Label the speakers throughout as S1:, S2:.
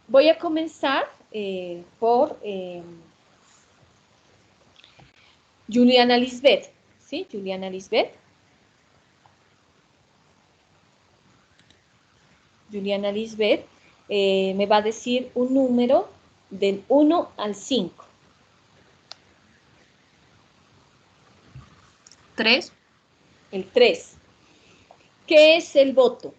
S1: Voy a comenzar por Juliana Lisbeth, ¿sí? Juliana Lisbeth. Juliana Lisbeth me va a decir un número del 1 al 5.
S2: 3.
S1: El 3. ¿Qué es el voto?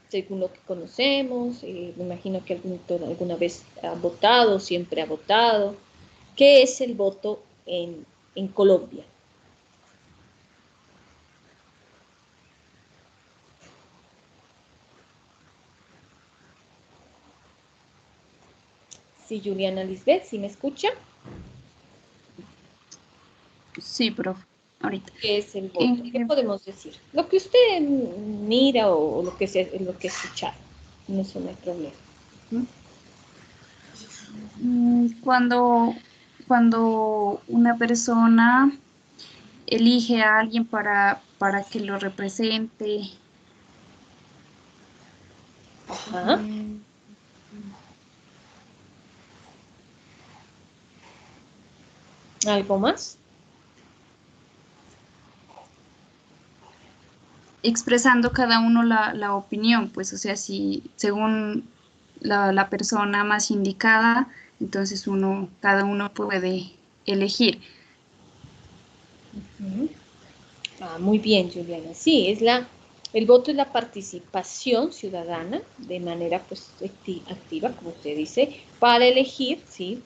S1: Según lo que conocemos, me imagino que alguna vez ha votado, siempre ha votado. ¿Qué es el voto en Colombia? Sí, Juliana Lisbeth, ¿sí me escucha?
S2: Sí, profe. Ahorita.
S1: ¿Qué es el voto? ¿Qué podemos decir? Lo que usted mira o lo que escucha. Eso no hay problema.
S2: Cuando una persona elige a alguien para que lo represente.
S1: Ajá. ¿Algo más?
S2: Expresando cada uno la opinión, pues, o sea, si según la persona más indicada, entonces cada uno puede elegir.
S1: Muy bien, Juliana. Sí, el voto es la participación ciudadana de manera pues, activa, como usted dice, para elegir, ¿sí?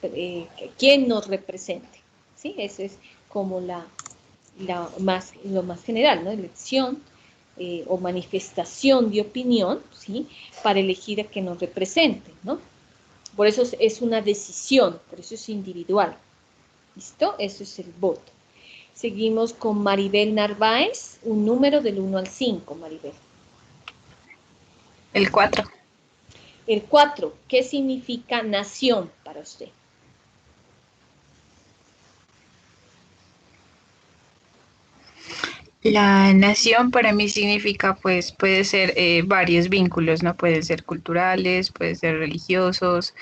S1: Quién nos represente. ¿Sí? Eso es como lo más general, ¿no? Elección o manifestación de opinión, ¿sí? Para elegir a quien nos represente, ¿no? Por eso es una decisión, por eso es individual. ¿Listo? Eso es el voto. Seguimos con Maribel Narváez, un número del 1 al 5, Maribel.
S3: El 4.
S1: El 4, ¿qué significa nación para usted?
S3: La nación para mí significa, pues, puede ser varios vínculos, ¿no? Pueden ser culturales, pueden ser religiosos.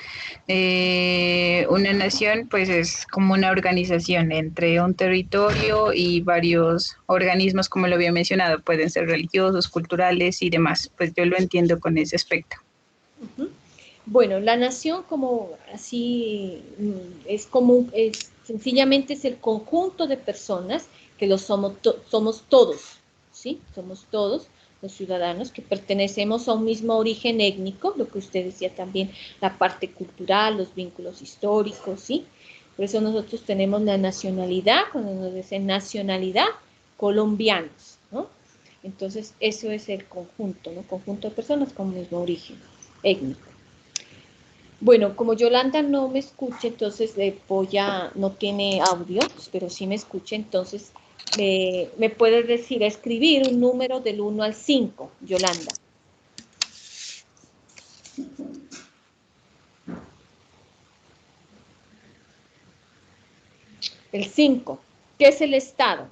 S3: Una nación, pues, es como una organización entre un territorio y varios organismos, como lo había mencionado, pueden ser religiosos, culturales y demás. Pues yo lo entiendo con ese aspecto.
S1: Bueno, la nación como así sencillamente es el conjunto de personas que somos todos, ¿sí? Somos todos los ciudadanos que pertenecemos a un mismo origen étnico, lo que usted decía también, la parte cultural, los vínculos históricos, ¿sí? Por eso nosotros tenemos la nacionalidad, cuando nos dicen nacionalidad, colombianos, ¿no? Entonces, eso es el conjunto, ¿no? Conjunto de personas con el mismo origen étnico. Bueno, como Yolanda no me escucha, entonces no tiene audio, pero sí me escucha, entonces me puedes decir, escribir un número del 1 al 5, Yolanda. El 5, ¿qué es el Estado?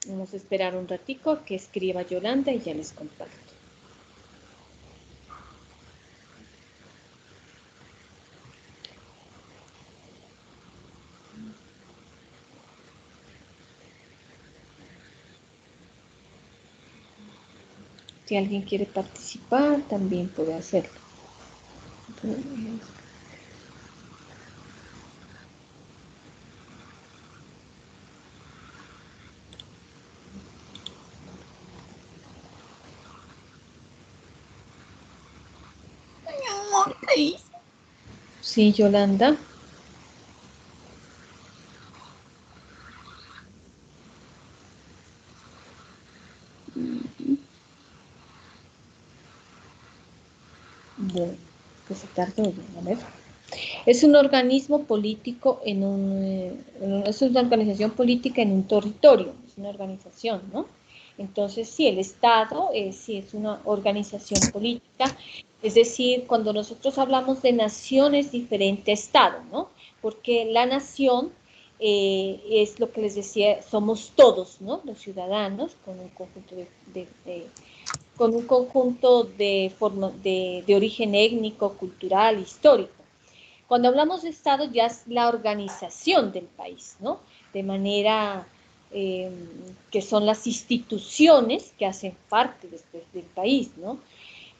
S1: Vamos a esperar un ratico que escriba Yolanda y ya les comparto. Si alguien quiere participar, también puede hacerlo. Sí, Yolanda. Bueno, que se tardó, a ver. Es un organismo político es una organización política en un territorio, es una organización, ¿no? Entonces, sí, el Estado sí es una organización política, es decir, cuando nosotros hablamos de nación es diferente a Estado, ¿no? Porque la nación es lo que les decía, somos todos, ¿no? Los ciudadanos, con un conjunto con un conjunto de origen étnico, cultural, histórico. Cuando hablamos de Estado ya es la organización del país, ¿no? De manera que son las instituciones que hacen parte después del país, ¿no?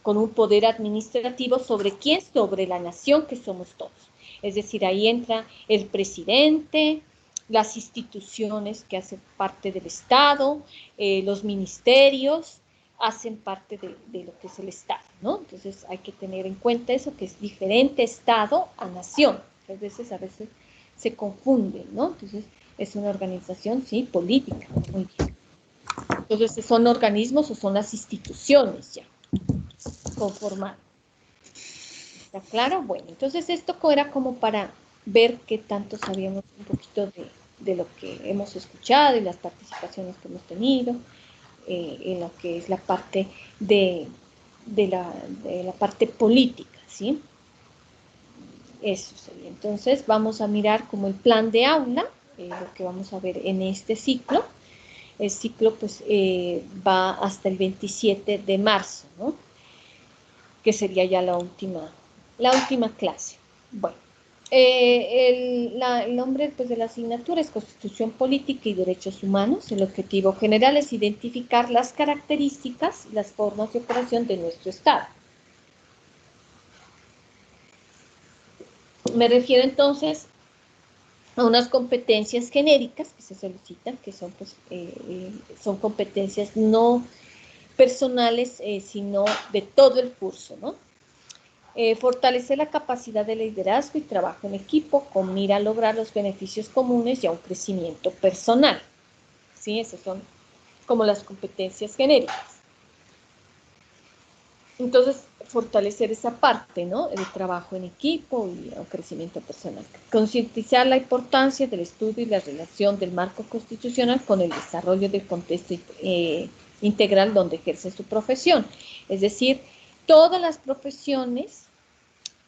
S1: Con un poder administrativo ¿sobre quién? Sobre la nación que somos todos. Es decir, ahí entra el presidente, las instituciones que hacen parte del Estado, los ministerios, hacen parte de lo que es el Estado, ¿no? Entonces hay que tener en cuenta eso, que es diferente Estado a nación, que a veces se confunden, ¿no? Entonces es una organización, sí, política, muy bien. Entonces son organismos o son las instituciones ya conformadas. ¿Está claro? Bueno, entonces esto era como para ver qué tanto sabíamos un poquito de lo que hemos escuchado y las participaciones que hemos tenido. En lo que es la parte de la parte política, ¿sí? Eso sería. Entonces vamos a mirar como el plan de aula, lo que vamos a ver en este ciclo. El ciclo pues va hasta el 27 de marzo, ¿no? Que sería ya la última clase. Bueno. El nombre pues, de la asignatura es Constitución Política y Derechos Humanos. El objetivo general es identificar las características y las formas de operación de nuestro Estado. Me refiero entonces a unas competencias genéricas que se solicitan, que son, pues, son competencias no personales, sino de todo el curso, ¿no? Fortalecer la capacidad de liderazgo y trabajo en equipo con mira a lograr los beneficios comunes y a un crecimiento personal. ¿Sí? Esas son como las competencias genéricas. Entonces, fortalecer esa parte, ¿no? El trabajo en equipo y un crecimiento personal. Concientizar la importancia del estudio y la relación del marco constitucional con el desarrollo del contexto integral donde ejerce su profesión. Es decir, todas las profesiones,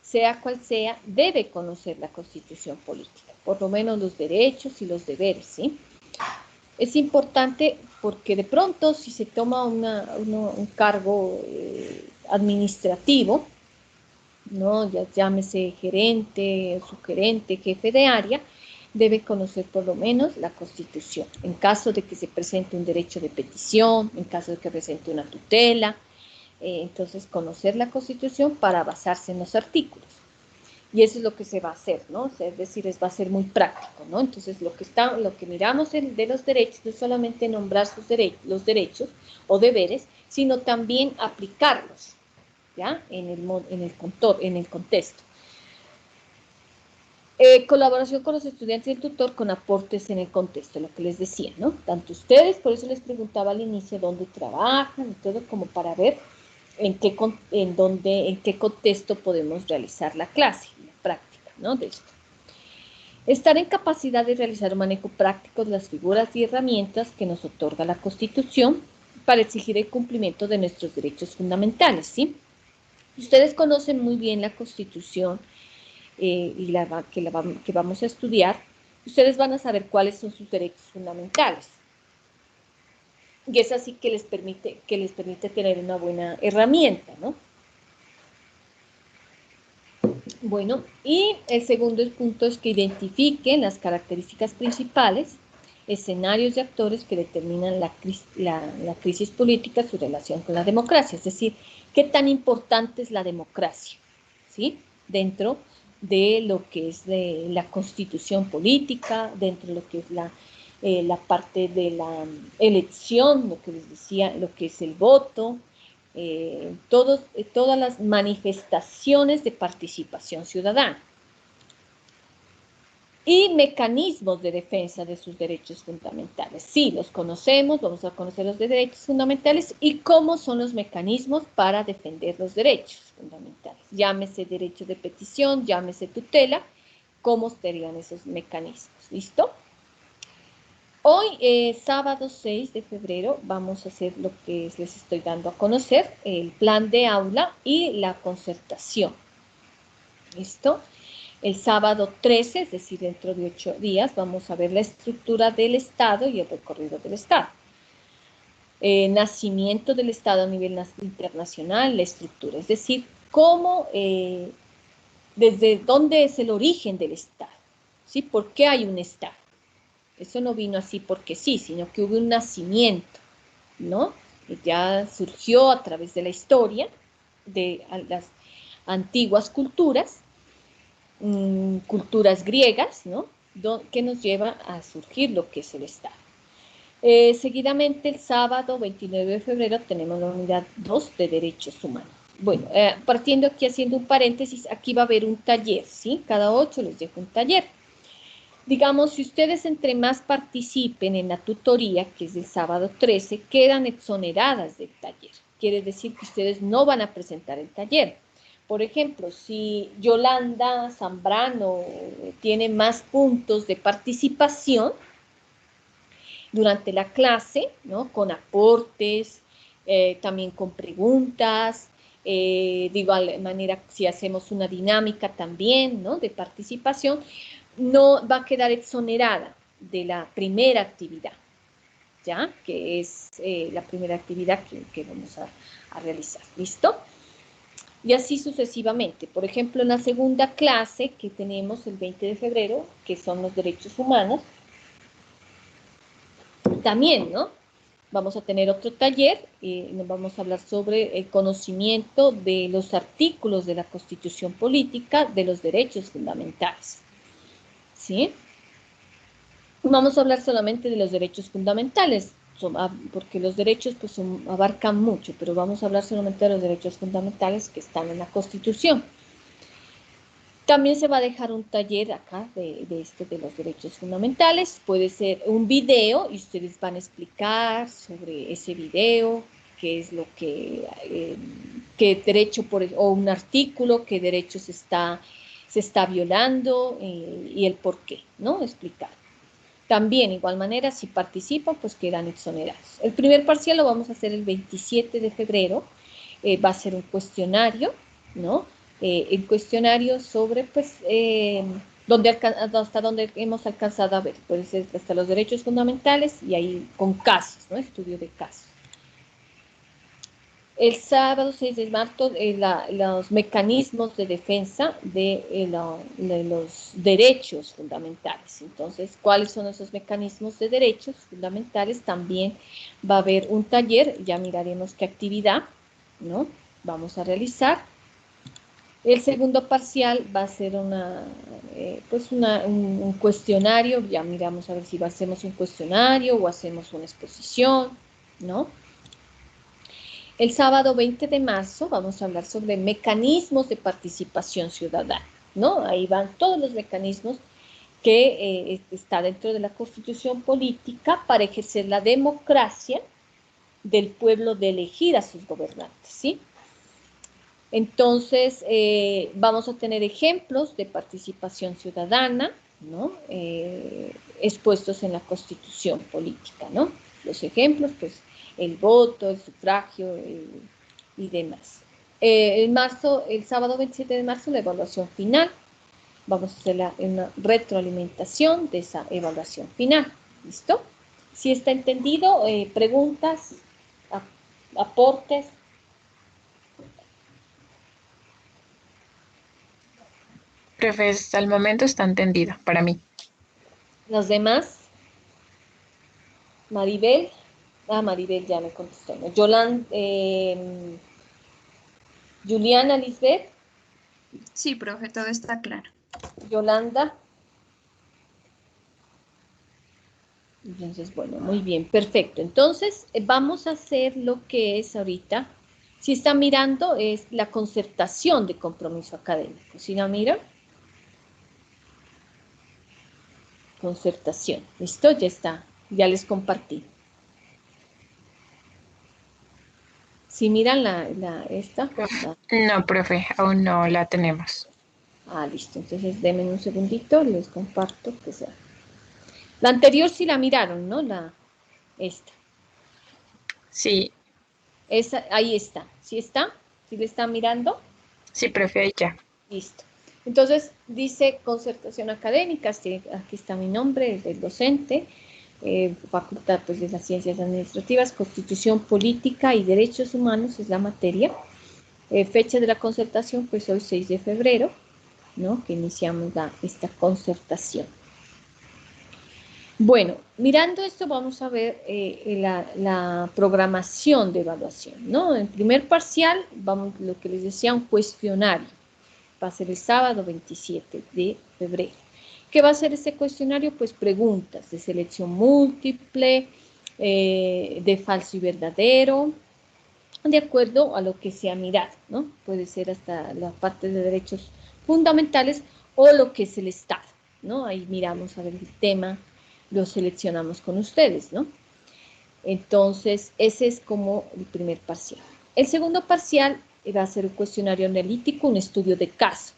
S1: sea cual sea, debe conocer la Constitución política, por lo menos los derechos y los deberes, ¿sí? Es importante porque de pronto si se toma un cargo administrativo, ¿no? Ya llámese gerente, subgerente, jefe de área, debe conocer por lo menos la Constitución. En caso de que se presente un derecho de petición, en caso de que presente una tutela, entonces conocer la Constitución para basarse en los artículos. Y eso es lo que se va a hacer, ¿no? Es decir, va a ser muy práctico, ¿no? Entonces, lo que miramos de los derechos no es solamente nombrar los derechos o deberes, sino también aplicarlos, ¿ya? En el contexto. Colaboración con los estudiantes y el tutor con aportes en el contexto, lo que les decía, ¿no? Tanto ustedes, por eso les preguntaba al inicio dónde trabajan y todo, como para ver en qué contexto podemos realizar la clase, la práctica, ¿no? De esto. Estar en capacidad de realizar un manejo práctico de las figuras y herramientas que nos otorga la Constitución para exigir el cumplimiento de nuestros derechos fundamentales, ¿sí? Ustedes conocen muy bien la Constitución que vamos a estudiar. Ustedes van a saber cuáles son sus derechos fundamentales. Y es así que les permite tener una buena herramienta, ¿no? Bueno, y el segundo punto es que identifiquen las características principales, escenarios y actores que determinan la crisis política, su relación con la democracia. Es decir, qué tan importante es la democracia, ¿sí? Dentro de lo que es de la constitución política, dentro de lo que es la parte de la elección, lo que les decía, lo que es el voto, todas las manifestaciones de participación ciudadana y mecanismos de defensa de sus derechos fundamentales. Sí, los conocemos, vamos a conocer los derechos fundamentales y cómo son los mecanismos para defender los derechos fundamentales. Llámese derecho de petición, llámese tutela, cómo serían esos mecanismos. ¿Listo? Hoy, sábado 6 de febrero, vamos a hacer lo que les estoy dando a conocer, el plan de aula y la concertación. ¿Listo? El sábado 13, es decir, dentro de 8 días, vamos a ver la estructura del Estado y el recorrido del Estado. Nacimiento del Estado a nivel internacional, la estructura, es decir, cómo, desde dónde es el origen del Estado, ¿sí? ¿Por qué hay un Estado? Eso no vino así porque sí, sino que hubo un nacimiento, ¿no? Que ya surgió a través de la historia de las antiguas culturas, culturas griegas, ¿no? Que nos lleva a surgir lo que es el Estado. Seguidamente, el sábado 29 de febrero, tenemos la unidad 2 de derechos humanos. Bueno, partiendo aquí, haciendo un paréntesis, aquí va a haber un taller, ¿sí? Cada 8 les dejo un taller. Digamos, si ustedes entre más participen en la tutoría, que es el sábado 13, quedan exoneradas del taller. Quiere decir que ustedes no van a presentar el taller. Por ejemplo, si Yolanda Zambrano tiene más puntos de participación durante la clase, ¿no? Con aportes, también con preguntas, de igual manera si hacemos una dinámica también, ¿no? De participación, no va a quedar exonerada de la primera actividad, ¿ya? Que es la primera actividad que vamos a realizar, ¿listo? Y así sucesivamente. Por ejemplo, en la segunda clase que tenemos el 20 de febrero, que son los derechos humanos, también, ¿no? Vamos a tener otro taller y nos vamos a hablar sobre el conocimiento de los artículos de la Constitución Política de los derechos fundamentales, ¿sí? Vamos a hablar solamente de los derechos fundamentales, porque los derechos pues, abarcan mucho, pero vamos a hablar solamente de los derechos fundamentales que están en la Constitución. También se va a dejar un taller acá de los derechos fundamentales. Puede ser un video y ustedes van a explicar sobre ese video, qué es lo que, qué derecho o un artículo, qué derecho se está violando y el por qué, ¿no? Explicar. También, de igual manera, si participan, pues quedan exonerados. El primer parcial lo vamos a hacer el 27 de febrero. Va a ser un cuestionario, ¿no? El cuestionario sobre, pues, hasta donde hemos alcanzado a ver, puede ser hasta los derechos fundamentales y ahí con casos, ¿no? Estudio de casos. El sábado 6 de marzo, los mecanismos de defensa de los derechos fundamentales. Entonces, ¿cuáles son esos mecanismos de derechos fundamentales? También va a haber un taller, ya miraremos qué actividad, ¿no? Vamos a realizar. El segundo parcial va a ser un cuestionario, ya miramos a ver si hacemos un cuestionario o hacemos una exposición, ¿no? El sábado 20 de marzo vamos a hablar sobre mecanismos de participación ciudadana, ¿no? Ahí van todos los mecanismos que está dentro de la Constitución Política para ejercer la democracia del pueblo de elegir a sus gobernantes, ¿sí? Entonces, vamos a tener ejemplos de participación ciudadana, ¿no? Expuestos en la Constitución Política, ¿no? Los ejemplos, pues, el voto, el sufragio y demás. El sábado 27 de marzo, la evaluación final. Vamos a hacer una retroalimentación de esa evaluación final. ¿Listo? Si está entendido, preguntas, aportes.
S3: Profe, hasta el momento está entendido para mí.
S1: Los demás, Maribel. Maribel ya me contestó. ¿No? Juliana, Lisbeth.
S2: Sí, profe, todo está claro.
S1: Yolanda. Entonces, bueno, muy bien, perfecto. Entonces, vamos a hacer lo que es ahorita. Si están mirando, es la concertación de compromiso académico. ¿Sí la miran? Concertación. ¿Listo? Ya está. Ya les compartí. Si miran esta.
S3: No, profe, aún no la tenemos.
S1: Listo. Entonces, denme un segundito, les comparto que sea. La anterior sí la miraron, ¿no? Esta.
S3: Sí.
S1: Ahí está. ¿Sí está? ¿Sí le están mirando?
S3: Sí, profe, ahí ya.
S1: Listo. Entonces, dice concertación académica, sí, aquí está mi nombre, del docente, Facultad pues, de las Ciencias Administrativas, Constitución Política y Derechos Humanos es la materia. Fecha de la concertación, pues hoy 6 de febrero, ¿no? Que iniciamos esta concertación. Bueno, mirando esto vamos a ver la programación de evaluación, ¿no? En primer parcial, vamos, lo que les decía, un cuestionario. Va a ser el sábado 27 de febrero. ¿Qué va a ser ese cuestionario? Pues preguntas de selección múltiple, de falso y verdadero, de acuerdo a lo que se ha mirado, ¿no? Puede ser hasta la parte de derechos fundamentales o lo que es el Estado, ¿no? Ahí miramos a ver el tema, lo seleccionamos con ustedes, ¿no? Entonces, ese es como el primer parcial. El segundo parcial va a ser un cuestionario analítico, un estudio de caso,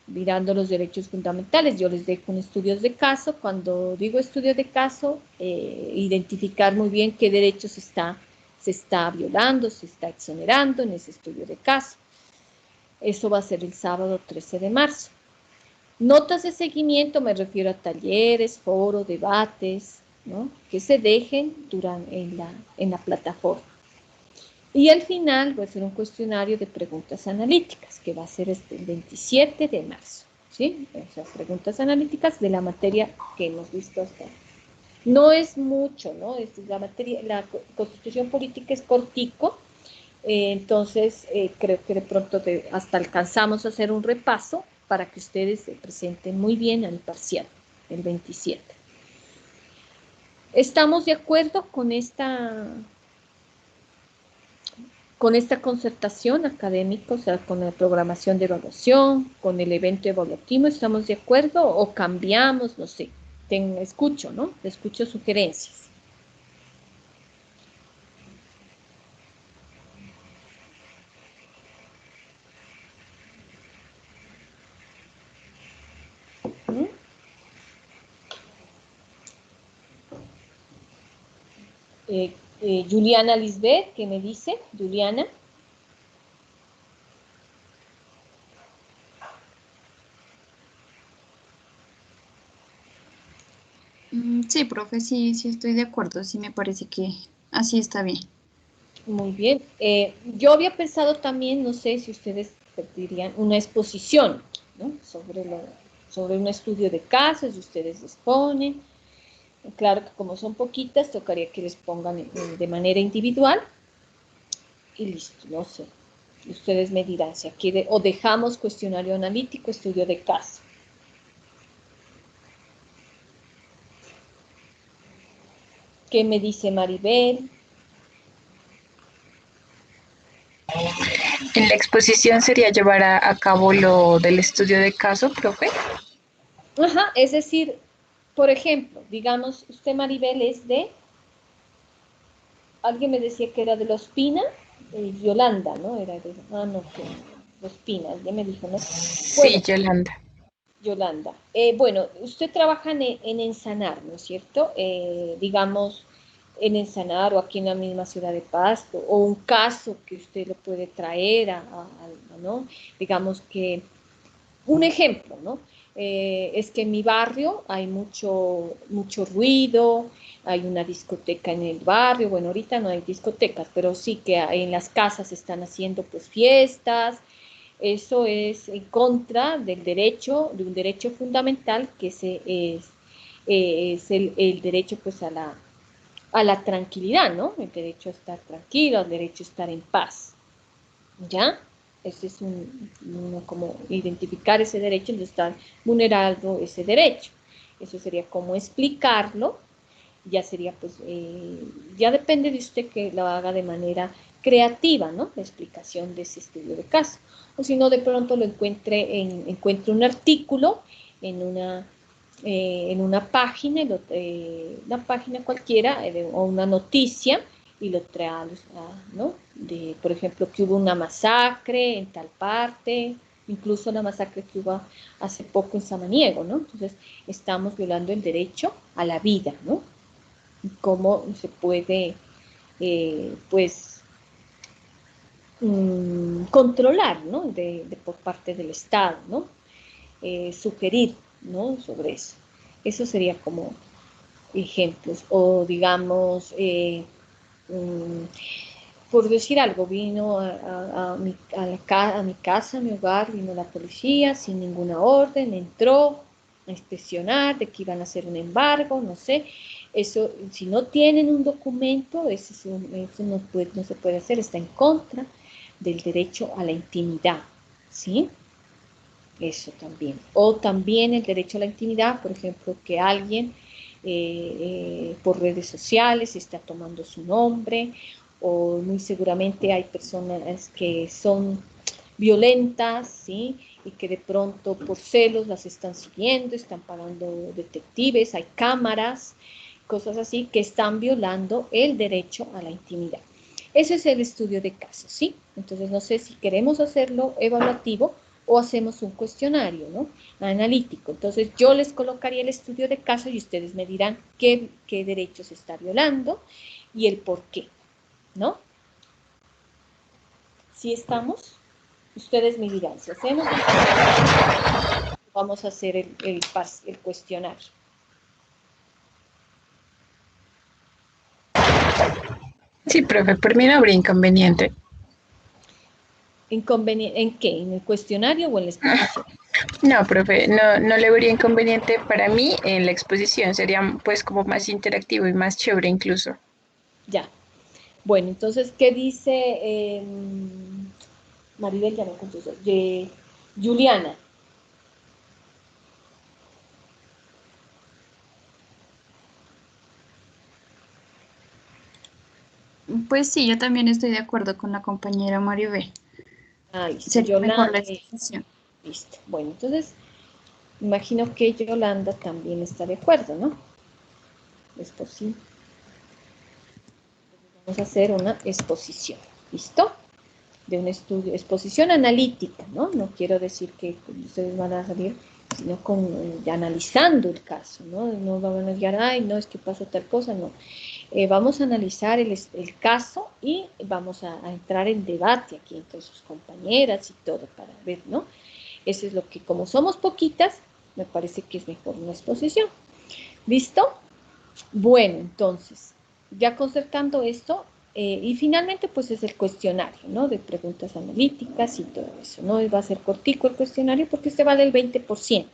S1: mirando los derechos fundamentales. Yo les dejo un estudio de caso. Cuando digo estudio de caso, identificar muy bien qué derechos se está violando, se está exonerando en ese estudio de caso. Eso va a ser el sábado 13 de marzo. Notas de seguimiento, me refiero a talleres, foros, debates, ¿no? Que se dejen en la plataforma. Y al final va a ser un cuestionario de preguntas analíticas, que va a ser el 27 de marzo, ¿sí? O sea, preguntas analíticas de la materia que hemos visto hasta ahora. No es mucho, ¿no? La materia, la Constitución Política es cortico, entonces creo que de pronto hasta alcanzamos a hacer un repaso para que ustedes se presenten muy bien al parcial, el 27. ¿Estamos de acuerdo con esta concertación académica, o sea, con la programación de evaluación, con el evento evaluativo? ¿Estamos de acuerdo o cambiamos? No sé, escucho, ¿no? Escucho sugerencias. ¿Mm? Juliana Lisbeth, ¿qué me dice? Juliana.
S2: Sí, profe, sí, sí estoy de acuerdo, sí me parece que así está bien.
S1: Muy bien. Yo había pensado también, no sé si ustedes dirían, una exposición, ¿no? Sobre un estudio de casos, y ustedes exponen. Claro que como son poquitas, tocaría que les pongan de manera individual y listo, no sé. Ustedes me dirán si aquí o dejamos cuestionario analítico, estudio de caso. ¿Qué me dice Maribel?
S3: En la exposición sería llevar a cabo lo del estudio de caso, profe.
S1: Ajá, es decir, por ejemplo, digamos, usted Maribel es de, alguien me decía que era de Los Pina, Yolanda, ¿no? Era de, no, que Los Pina, alguien me dijo, ¿no?
S3: Sí,
S1: Bueno,
S3: Yolanda.
S1: Yolanda, bueno, usted trabaja en Ensanar, ¿no es cierto? Digamos, en Ensanar o aquí en la misma ciudad de Pasto, o un caso que usted lo puede traer ¿no? Digamos que un ejemplo, ¿no? Es que en mi barrio hay mucho ruido, hay una discoteca en el barrio, bueno, ahorita no hay discotecas, pero sí que en las casas se están haciendo pues fiestas. Eso es en contra de un derecho fundamental que es el derecho pues a la tranquilidad, ¿no? El derecho a estar tranquilo, el derecho a estar en paz. ¿Ya? Ese es como identificar ese derecho, donde está vulnerado ese derecho. Eso sería como explicarlo, ya sería pues, ya depende de usted que lo haga de manera creativa, ¿no? La explicación de ese estudio de caso. O si no, de pronto lo encuentre un artículo en una página, una página cualquiera, o una noticia, y lo trae, ¿no? Por ejemplo, que hubo una masacre en tal parte, incluso la masacre que hubo hace poco en Samaniego, ¿no? Entonces, estamos violando el derecho a la vida, ¿no? Cómo se puede, pues, controlar, ¿no? Por parte del Estado, ¿no? sugerir, ¿no? Sobre eso. Eso sería como ejemplos. O digamos, por decir algo, vino a mi casa, a mi hogar, vino la policía sin ninguna orden, entró a inspeccionar de que iban a hacer un embargo, no sé. Eso, si no tienen un documento, eso no se puede hacer, está en contra del derecho a la intimidad, ¿sí? Eso también. O también el derecho a la intimidad, por ejemplo, que alguien por redes sociales está tomando su nombre, o muy seguramente hay personas que son violentas, ¿sí? Y que de pronto por celos las están siguiendo, están pagando detectives, hay cámaras, cosas así que están violando el derecho a la intimidad. Ese es el estudio de casos, ¿sí? Entonces no sé si queremos hacerlo evaluativo o hacemos un cuestionario, ¿no? Analítico. Entonces yo les colocaría el estudio de caso y ustedes me dirán qué derecho se está violando y el por qué, ¿no? ¿Sí estamos? Ustedes me dirán, si hacemos, vamos a hacer el cuestionario.
S3: Sí, profe, por mí no habría inconveniente.
S1: ¿Inconveniente en qué? ¿En el cuestionario o en la exposición?
S3: No, profe, no le vería inconveniente para mí en la exposición, sería pues como más interactivo y más chévere incluso.
S1: Ya. Bueno, entonces, ¿qué dice Maribel? Ya me contestó. Juliana.
S2: Pues sí, yo también estoy de acuerdo con la compañera Maribel.
S1: Ah, listo.
S2: Sería mejor la exposición.
S1: Listo. Bueno, entonces, imagino que Yolanda también está de acuerdo, ¿no? Es posible. Vamos a hacer una exposición. ¿Listo? De un estudio, exposición analítica, ¿no? No quiero decir que ustedes van a salir, sino analizando el caso, ¿no? No van a llegar, ay, no, es que pasó tal cosa, no. Vamos a analizar el caso y vamos a entrar en debate aquí entre sus compañeras y todo para ver, ¿no? Eso es lo que, como somos poquitas, me parece que es mejor una exposición. ¿Listo? Bueno, entonces, ya concertando esto, y finalmente pues es el cuestionario, ¿no? De preguntas analíticas y todo eso, ¿no? Va a ser cortico el cuestionario porque este vale el 20%.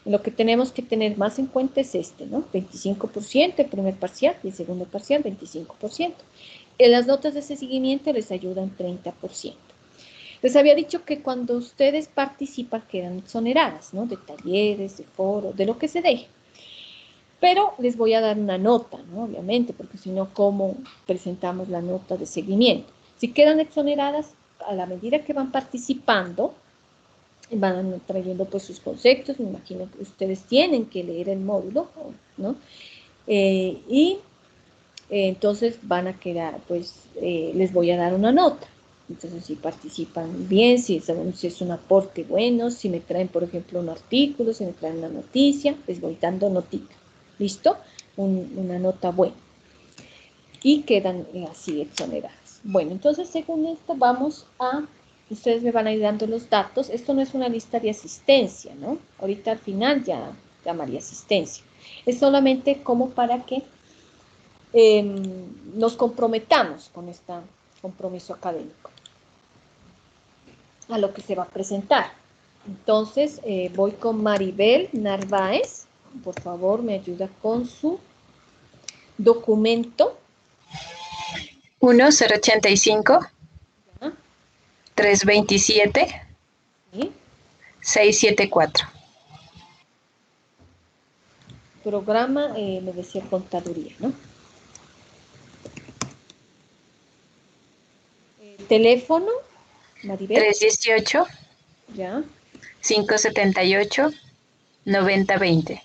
S1: Lo que tenemos que tener más en cuenta es este, ¿no? 25% el primer parcial y el segundo parcial 25%. En las notas de ese seguimiento les ayudan 30%. Les había dicho que cuando ustedes participan quedan exoneradas, ¿no? De talleres, de foros, de lo que se deje. Pero les voy a dar una nota, ¿no? Obviamente, porque si no, ¿cómo presentamos la nota de seguimiento? Si quedan exoneradas, a la medida que van participando, van trayendo pues sus conceptos, me imagino que ustedes tienen que leer el módulo, ¿no? Entonces van a quedar, pues, les voy a dar una nota. Entonces, si participan bien, si es un aporte bueno, si me traen, por ejemplo, un artículo, si me traen una noticia, les voy dando notita. ¿Listo? Una nota buena. Y quedan así exoneradas. Bueno, entonces, según esto, ustedes me van a ir dando los datos. Esto no es una lista de asistencia, ¿no? Ahorita al final ya llamaría asistencia. Es solamente como para que nos comprometamos con este compromiso académico a lo que se va a presentar. Entonces, voy con Maribel Narváez. Por favor, me ayuda con su documento.
S3: 1085
S1: ¿Ya?
S3: 327
S1: ¿Sí?
S3: 674.
S1: Programa, me decía contaduría, ¿no? Teléfono, Maribel.
S3: 318
S1: Ya.
S3: 578 9020.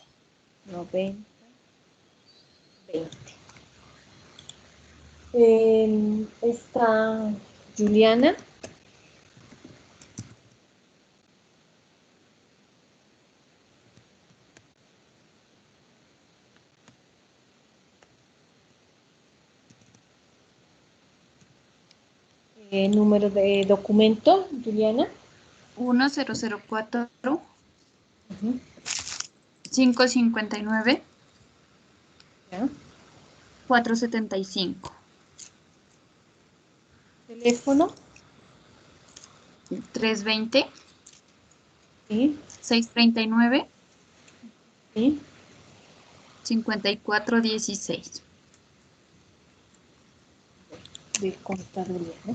S1: 90, 20. Está Juliana. Número de documento, Juliana.
S2: 1004
S1: Ujú.
S2: 559,
S1: ¿Ya?
S2: 475,
S1: Teléfono.
S2: 320,
S1: Sí,
S2: 639,
S1: sí.
S2: 5416.
S1: De contaduría, ¿no?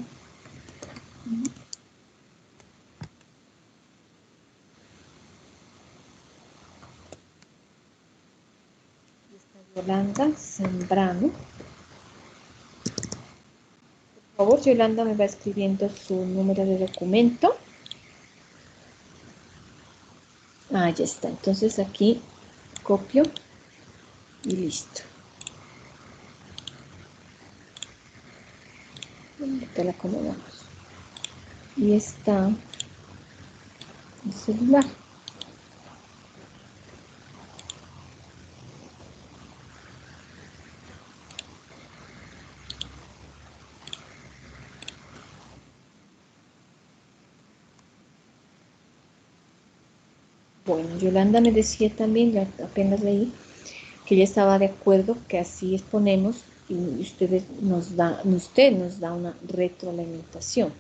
S1: Yolanda Zambrano. Por favor, Yolanda me va escribiendo su número de documento. Ah, ya está. Entonces aquí copio y listo. Ahorita la acomodamos. Y está el celular. Bueno, Yolanda me decía también, ya apenas leí, que ella estaba de acuerdo que así exponemos y usted nos da una retroalimentación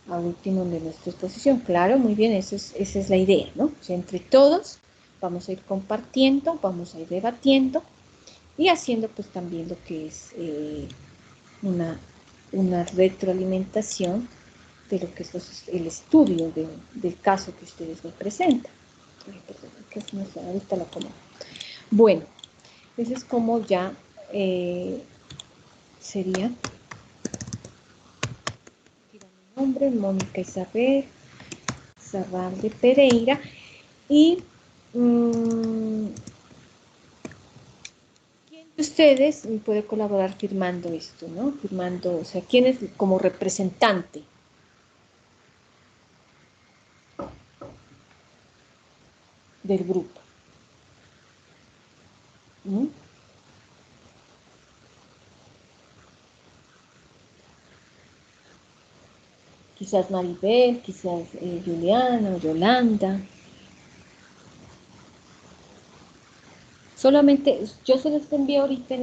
S1: a último de nuestra exposición. Claro, muy bien, esa es la idea, ¿no? O sea, entre todos vamos a ir compartiendo, vamos a ir debatiendo y haciendo pues también lo que es una, una retroalimentación de lo que es el estudio del caso que ustedes me presentan. Ay, perdón, que no sé, ahorita la como. Bueno, ese es como ya sería mi nombre, Mónica Isabel Zarralde Pereira, y ¿quién de ustedes puede colaborar firmando esto, no? Firmando, o sea, ¿quién es como representante del grupo? ¿Mm? Quizás Maribel, quizás Juliana o Yolanda. Solamente, yo se los envío ahorita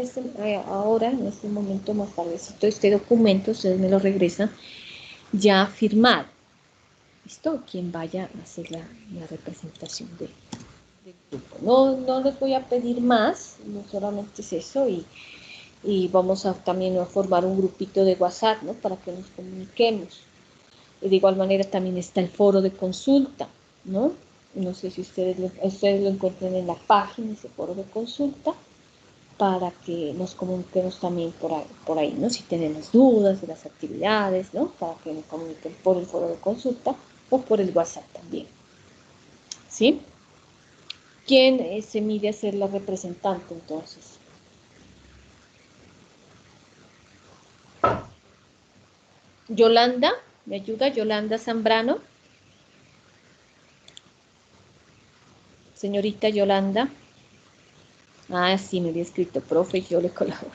S1: ahora, en este momento más tardecito, este documento, ustedes me lo regresan ya firmado. ¿Listo? Quien vaya a hacer la representación del grupo. No les voy a pedir más, no solamente es eso, y vamos a también a formar un grupito de WhatsApp, ¿no? Para que nos comuniquemos. Y de igual manera también está el foro de consulta, ¿no? No sé si ustedes lo encuentran en la página, ese foro de consulta, para que nos comuniquemos también por ahí, ¿no? Si tenemos dudas de las actividades, ¿no? Para que nos comuniquen por el foro de consulta o por el WhatsApp también, ¿sí? ¿Quién se mide a ser la representante entonces? Yolanda, ¿me ayuda? Yolanda Zambrano. Señorita Yolanda. Ah, sí, me había escrito, profe, yo le colaboro.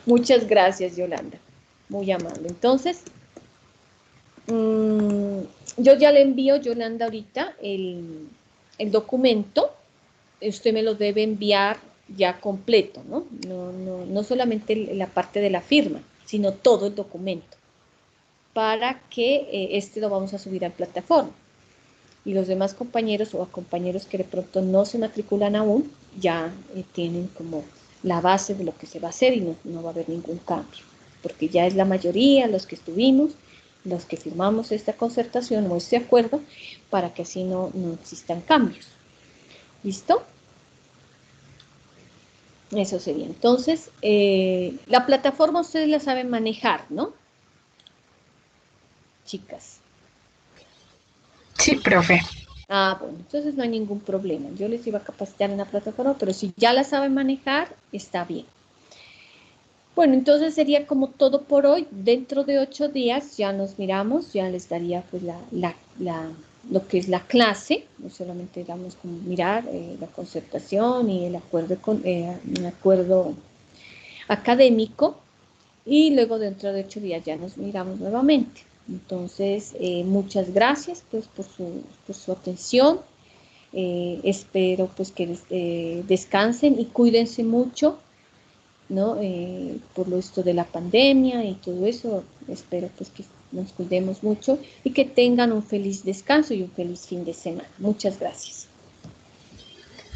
S1: Muchas gracias, Yolanda. Muy amable. Entonces, yo ya le envío, Yolanda, ahorita el documento. Usted me lo debe enviar ya completo, ¿no? No solamente la parte de la firma, sino todo el documento, para que este lo vamos a subir a plataforma. Y los demás compañeros o compañeros que de pronto no se matriculan aún, ya tienen como la base de lo que se va a hacer y no va a haber ningún cambio, porque ya es la mayoría los que estuvimos, los que firmamos esta concertación o este acuerdo, para que así no existan cambios. ¿Listo? Eso sería. Entonces, la plataforma ustedes la saben manejar, ¿no? Chicas.
S3: Sí, profe.
S1: Ah, bueno, entonces no hay ningún problema. Yo les iba a capacitar en la plataforma, pero si ya la saben manejar, está bien. Bueno, entonces sería como todo por hoy. Dentro de 8 días ya nos miramos, ya les daría pues lo que es la clase, no solamente damos como mirar la concertación y el acuerdo, un acuerdo académico, y luego dentro de 8 días ya nos miramos nuevamente. Entonces, muchas gracias pues por su atención. Espero pues que descansen y cuídense mucho, ¿no? Por lo esto de la pandemia y todo eso, espero pues que nos cuidemos mucho y que tengan un feliz descanso y un feliz fin de semana. Muchas gracias.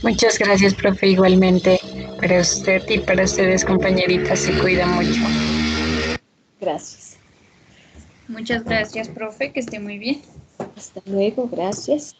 S3: Muchas gracias, profe, igualmente para usted y para ustedes, compañeritas, se cuida mucho.
S1: Gracias.
S2: Muchas gracias, profe, que esté muy bien.
S1: Hasta luego, gracias.